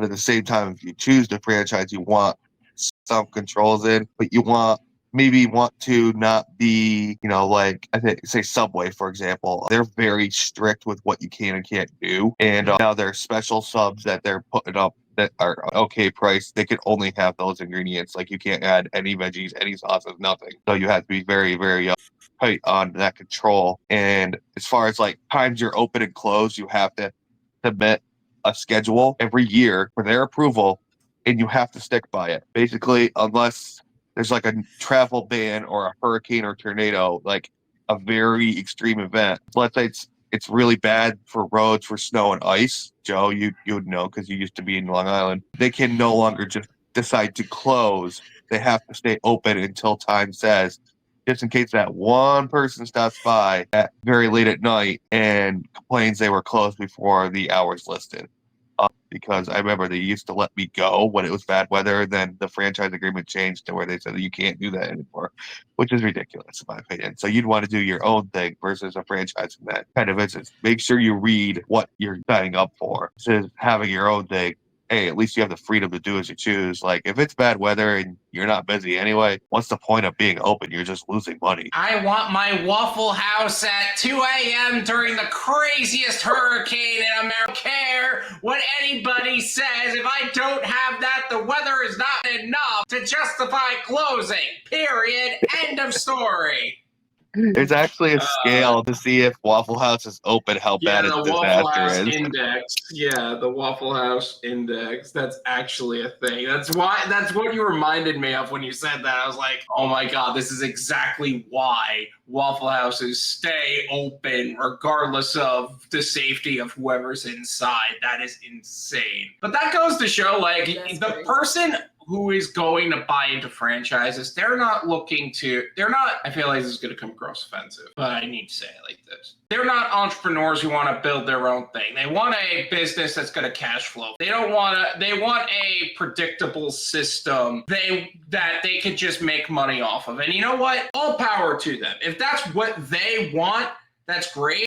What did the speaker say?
But at the same time, if you choose to franchise, you want some controls in, but you want to not be, like I think say Subway, for example, they're very strict with what you can and can't do. And now there's special subs that they're putting up that are okay price. They can only have those ingredients. Like you can't add any veggies, any sauces, nothing. So you have to be very, very tight on that control. And as far as like times you're open and closed, you have to submit a schedule every year for their approval, and you have to stick by it. Basically, unless there's like a travel ban or a hurricane or tornado, like a very extreme event. Let's say it's really bad for roads for snow and ice. Joe, you would know because you used to be in Long Island. They can no longer just decide to close. They have to stay open until time says, just in case that one person stops by at very late at night and complains they were closed before the hours listed. Because I remember they used to let me go when it was bad weather. Then the franchise agreement changed to where they said that you can't do that anymore, which is ridiculous in my opinion. So you'd want to do your own thing versus a franchise in that kind of instance. Make sure you read what you're signing up for. Versus having your own thing. Hey, at least you have the freedom to do as you choose. Like if it's bad weather and you're not busy anyway, what's the point of being open? You're just losing money. I want my Waffle House at 2 a.m. during the craziest hurricane in America. I don't care what anybody says. If I don't have that, the weather is not enough to justify closing. Period. End of story. There's actually a scale to see if Waffle House is open, how bad its the Waffle disaster House is. Index. Yeah, the Waffle House Index. That's actually a thing. That's what you reminded me of when you said that. I was like, oh my God, this is exactly why Waffle Houses stay open regardless of the safety of whoever's inside. That is insane. But that goes to show, like, the person who is going to buy into franchises, I feel like this is going to come across offensive, but I need to say it like this. They're not entrepreneurs who want to build their own thing. They want a business that's going to cash flow. They want a predictable system that they could just make money off of. And you know what? All power to them. If that's what they want, that's great.